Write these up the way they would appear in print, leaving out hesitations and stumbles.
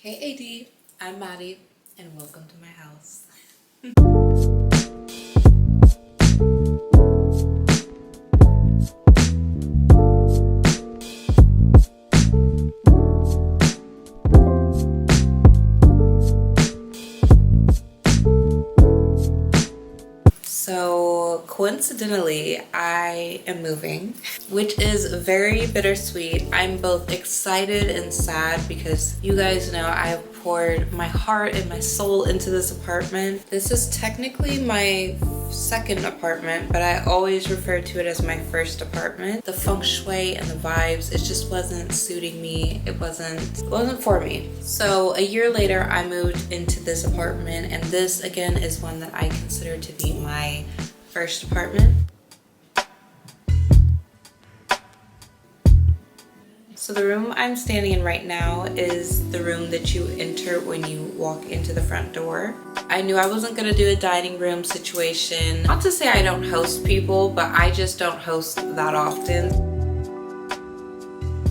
Hey AD, I'm Moody, and welcome to my house. So coincidentally, I am moving, which is very bittersweet. I'm both excited and sad because you guys know I have poured my heart and my soul into this apartment. This is technically my second apartment, but I always refer to it as my first apartment. The feng shui and the vibes, it just wasn't suiting me. It wasn't for me. So a year later, I moved into this apartment, and this again is one that I consider to be my first apartment. So the room I'm standing in right now is the room that you enter when you walk into the front door. I knew I wasn't gonna do a dining room situation. Not to say I don't host people, but I just don't host that often.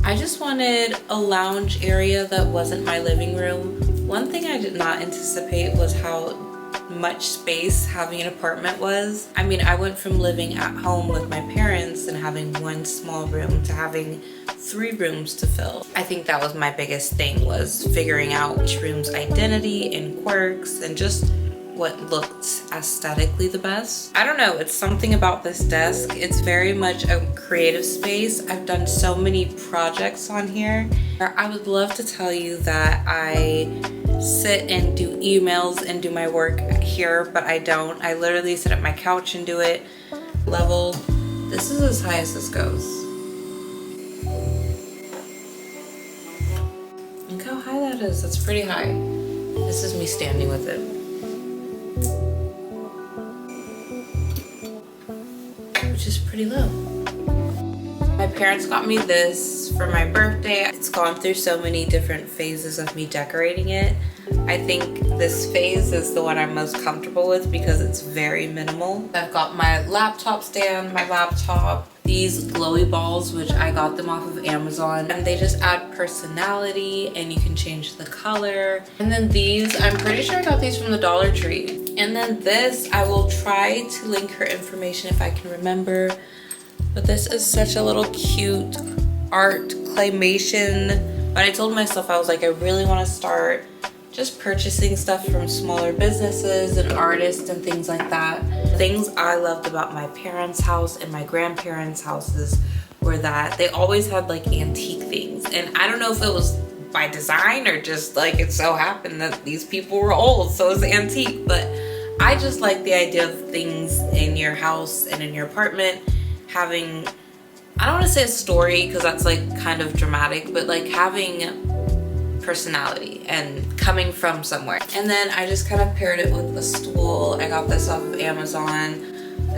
I just wanted a lounge area that wasn't my living room. One thing I did not anticipate was how much space having an apartment was. I mean, I went from living at home with my parents and having one small room to having 3 rooms to fill. I think that was my biggest thing, was figuring out each room's identity and quirks and just what looked aesthetically the best. I don't know, it's something about this desk. It's very much a creative space. I've done so many projects on here. I would love to tell you that I sit and do emails and do my work here, but I don't. I literally sit at my couch and do it. Level, this is as high as this goes. Look how high that is. That's pretty high. This is me standing with it, which is pretty low. My parents got me this for my birthday. It's gone through so many different phases of me decorating it. I think this phase is the one I'm most comfortable with because it's very minimal. I've got my laptop stand, my laptop, these glowy balls, which I got them off of Amazon, and they just add personality and you can change the color. And then these, I'm pretty sure I got these from the Dollar Tree. And then this, I will try to link her information if I can remember. But this is such a little cute art claymation. But I told myself, I was like, I really want to start just purchasing stuff from smaller businesses and artists and things like that. Things I loved about my parents' house and my grandparents' houses were that they always had like antique things. And I don't know if it was by design or just like it so happened that these people were old, so it's antique. But I just like the idea of things in your house and in your apartment having, I don't want to say a story because that's like kind of dramatic, but like having personality and coming from somewhere. And then I just kind of paired it with a stool. I got this off of Amazon.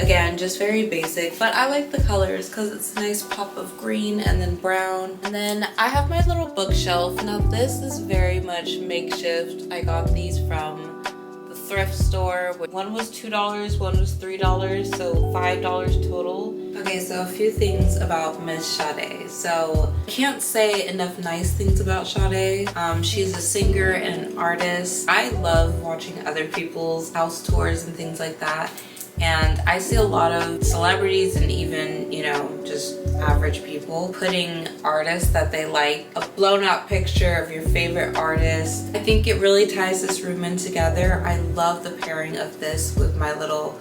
Again, just very basic, but I like the colors because it's a nice pop of green and then brown. And then I have my little bookshelf. Now this is very much makeshift. I got these from the thrift store. One was $2, one was $3, so $5 total. Okay, so a few things about Miss Sade. So I can't say enough nice things about Sade. She's a singer and an artist. I love watching other people's house tours and things like that. And I see a lot of celebrities and even, you know, just average people putting artists that they like, a blown out picture of your favorite artist. I think it really ties this room in together. I love the pairing of this with my little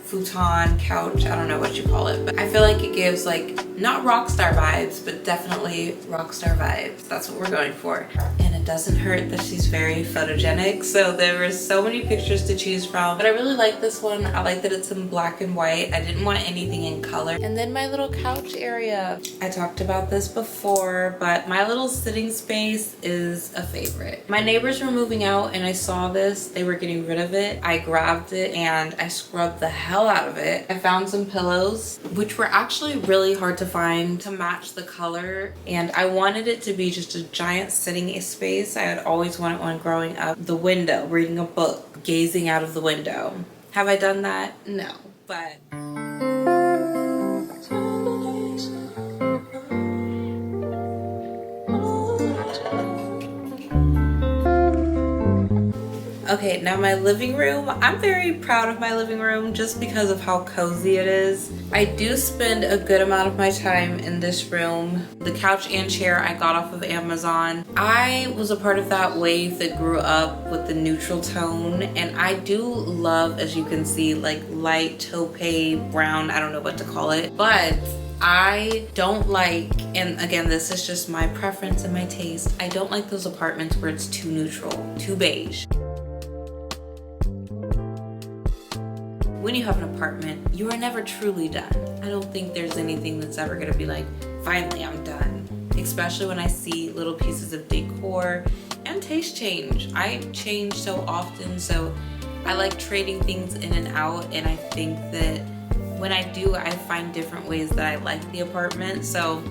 futon couch, I don't know what you call it, but I feel like it gives like not rock star vibes, but definitely rock star vibes. That's what we're going for. And it doesn't hurt that she's very photogenic, so there were so many pictures to choose from, but I really like this one. I like that it's in black and white. I didn't want anything in color. And then my little couch area, I talked about this before, but my little sitting space is a favorite. My neighbors were moving out and I saw this, they were getting rid of it. I grabbed it and I scrubbed the hell out of it. I found some pillows, which were actually really hard to find to match the color, and I wanted it to be just a giant sitting space. I had always wanted one growing up. The window, reading a book, gazing out of the window. Have I done that? No, but Okay, now my living room. I'm very proud of my living room just because of how cozy it is. I do spend a good amount of my time in this room. The couch and chair I got off of Amazon. I was a part of that wave that grew up with the neutral tone, and I do love, as you can see, like light taupe brown, I don't know what to call it, but I don't like, and again, this is just my preference and my taste, I don't like those apartments where it's too neutral, too beige. When you have an apartment, you are never truly done. I don't think there's anything that's ever gonna be like, finally I'm done. Especially when I see little pieces of decor and taste change. I change so often, so I like trading things in and out, and I think that when I do, I find different ways that I like the apartment, so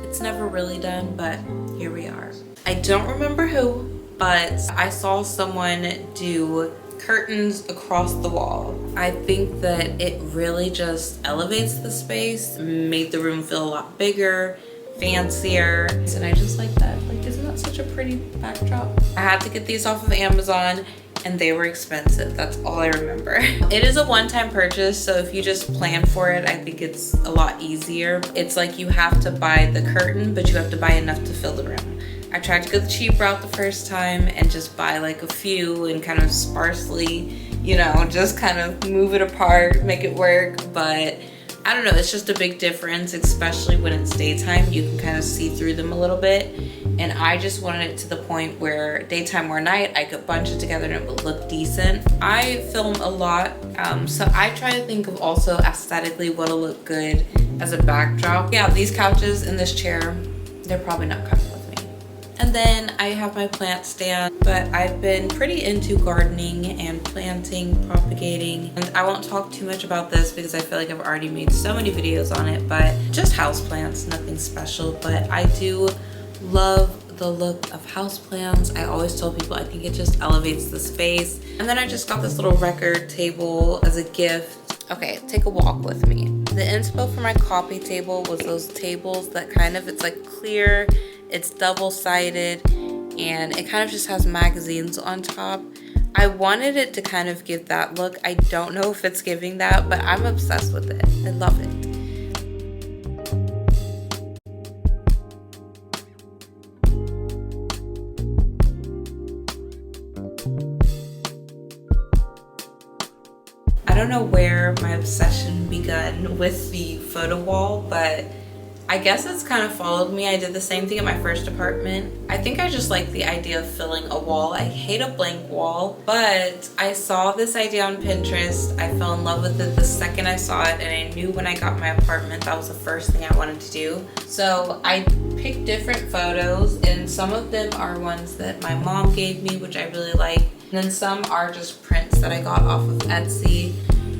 it's never really done, but here we are. I don't remember who, but I saw someone do curtains across the wall. I think that it really just elevates the space, made the room feel a lot bigger, fancier, and I just like that. Like, isn't that such a pretty backdrop? I had to get these off of Amazon, and they were expensive. That's all I remember. It is a one-time purchase, so if you just plan for it, I think it's a lot easier. It's like you have to buy the curtain, but you have to buy enough to fill the room. I tried to go the cheap route the first time and just buy like a few and kind of sparsely, you know, just kind of move it apart, make it work, but I don't know, it's just a big difference, especially when it's daytime. You can kind of see through them a little bit, and I just wanted it to the point where daytime or night I could bunch it together and it would look decent. I film a lot, so I try to think of also aesthetically what'll look good as a backdrop. Yeah, these couches and this chair, they're probably not coming with me. And then I have my plant stand, but I've been pretty into gardening and planting, propagating, and I won't talk too much about this because I feel like I've already made so many videos on it, but just houseplants, nothing special, but I do love the look of houseplants. I always tell people I think it just elevates the space. And then I just got this little record table as a gift. Okay, take a walk with me. The inspo for my coffee table was those tables that kind of, it's like clear, it's double-sided, and it kind of just has magazines on top. I wanted it to kind of give that look. I don't know if it's giving that, but I'm obsessed with it. I love it. I don't know where my obsession began with the photo wall, but I guess it's kind of followed me. I did the same thing at my first apartment. I think I just like the idea of filling a wall. I hate a blank wall, but I saw this idea on Pinterest. I fell in love with it the second I saw it, and I knew when I got my apartment that was the first thing I wanted to do. So I picked different photos, and some of them are ones that my mom gave me, which I really like. And then some are just prints that I got off of Etsy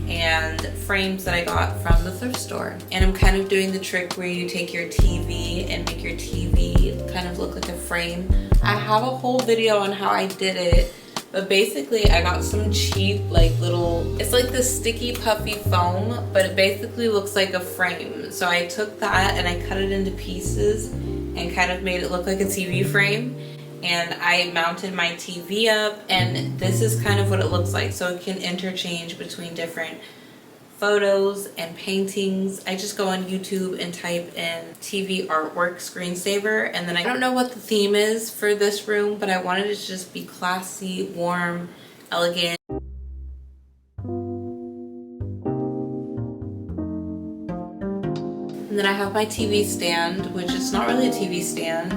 and frames that I got from the thrift store. And I'm kind of doing the trick where you take your TV and make your TV kind of look like a frame. I have a whole video on how I did it, but basically I got some cheap like little, it's like this sticky puffy foam, but it basically looks like a frame. So I took that and I cut it into pieces and kind of made it look like a TV frame. And I mounted my TV up, and this is kind of what it looks like. So it can interchange between different photos and paintings. I just go on YouTube and type in TV artwork screensaver, and then I don't know what the theme is for this room, but I wanted it to just be classy, warm, elegant. And then I have my TV stand, which is not really a TV stand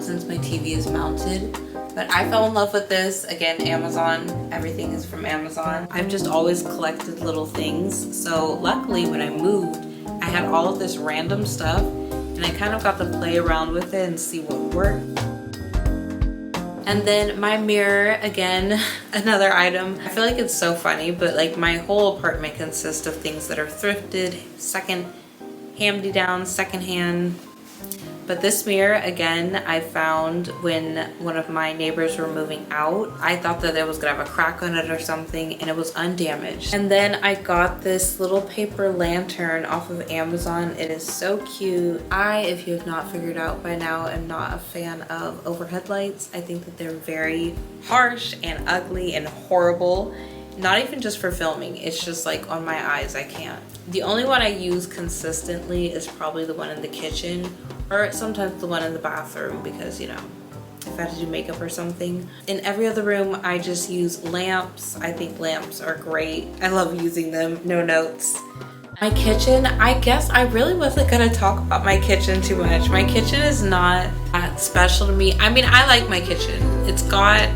since my TV is mounted. But I fell in love with this. Again, Amazon. Everything is from Amazon. I've just always collected little things. So luckily when I moved, I had all of this random stuff, and I kind of got to play around with it and see what worked. And then my mirror, again, another item. I feel like it's so funny, but like my whole apartment consists of things that are thrifted, second-hand, But this mirror, again, I found when one of my neighbors were moving out. I thought that it was gonna have a crack on it or something, and it was undamaged. And then I got this little paper lantern off of Amazon. It is so cute. If you have not figured out by now, am not a fan of overhead lights. I think that they're very harsh and ugly and horrible. Not even just for filming, it's just like on my eyes, I can't. The only one I use consistently is probably the one in the kitchen, or sometimes the one in the bathroom, because you know, if I have to do makeup or something. In every other room, I just use lamps. I think lamps are great. I love using them. No notes. My kitchen, I guess I really wasn't gonna talk about my kitchen too much. My kitchen is not that special to me. I mean, I like my kitchen. It's got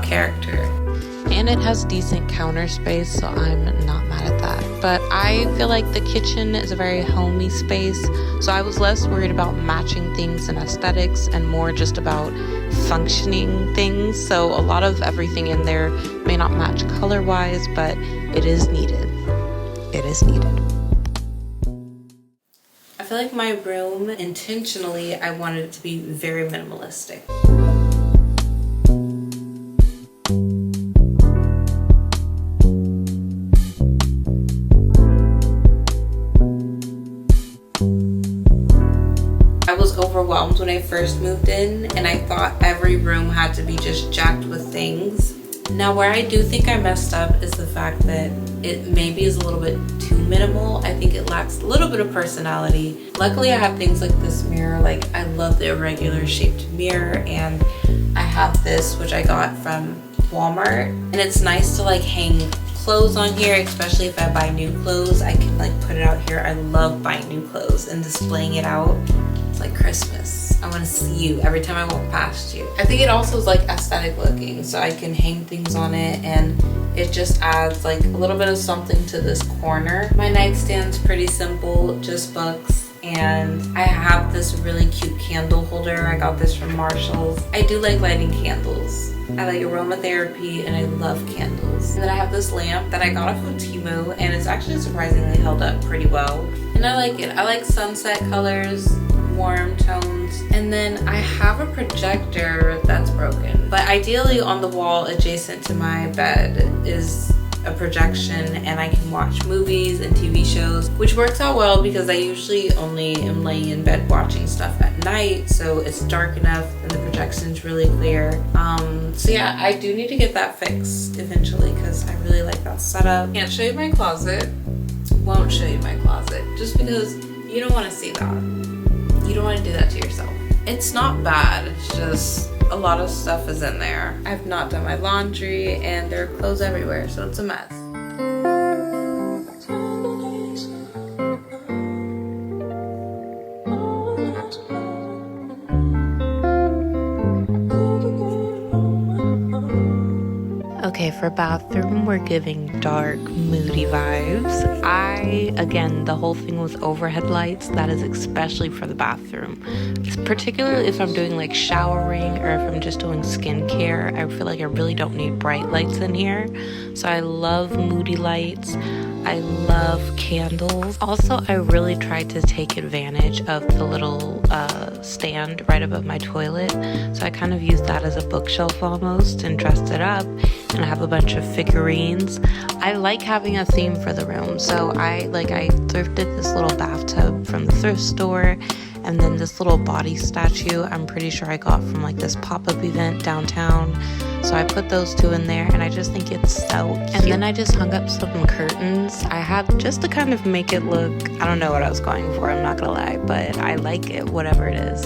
character. And it has decent counter space, so I'm not mad at that. But I feel like the kitchen is a very homey space, so I was less worried about matching things and aesthetics and more just about functioning things. So a lot of everything in there may not match color-wise, but it is needed. It is needed. I feel like my room, intentionally, I wanted it to be very minimalistic. I was overwhelmed when I first moved in, and I thought every room had to be just jacked with things. Now, where I do think I messed up is the fact that it maybe is a little bit too minimal. I think it lacks a little bit of personality. Luckily, I have things like this mirror. Like, I love the irregular shaped mirror, and I have this, which I got from Walmart. And it's nice to like hang clothes on here, especially if I buy new clothes. I can like put it out here. I love buying new clothes and displaying it out. It's like Christmas. I want to see you every time I walk past you. I think it also is like aesthetic looking, so I can hang things on it, and it just adds like a little bit of something to this corner. My nightstand's pretty simple, just books, and I have this really cute candle holder. I got this from Marshall's. I do like lighting candles. I like aromatherapy, and I love candles. And then I have this lamp that I got off of Temu, and it's actually surprisingly held up pretty well. And I like it. I like sunset colors, warm tones. And then I have a projector that's broken. But ideally on the wall adjacent to my bed is a projection, and I can watch movies and TV shows, which works out well because I usually only am laying in bed watching stuff at night, so it's dark enough and the projection's really clear. So yeah, I do need to get that fixed eventually because I really like that setup. Can't show you my closet. Won't show you my closet just because you don't want to see that. You don't want to do that to yourself. It's not bad, it's just a lot of stuff is in there. I've not done my laundry and there are clothes everywhere, so it's a mess. Okay, for bathroom, we're giving dark, moody vibes. Again, the whole thing was overhead lights. That is especially for the bathroom. Particularly if I'm doing like showering or if I'm just doing skincare, I feel like I really don't need bright lights in here. So I love moody lights. I love candles. Also, I really tried to take advantage of the little stand right above my toilet. So I kind of used that as a bookshelf almost and dressed it up. And I have a bunch of figurines. I like having a theme for the room. So I thrifted this little bathtub from the thrift store. And then this little body statue, I'm pretty sure I got from like this pop-up event downtown. So I put those two in there, and I just think it's so cute. And then I just hung up some curtains. I had just to kind of make it look, I don't know what I was going for, I'm not gonna lie, but I like it, whatever it is.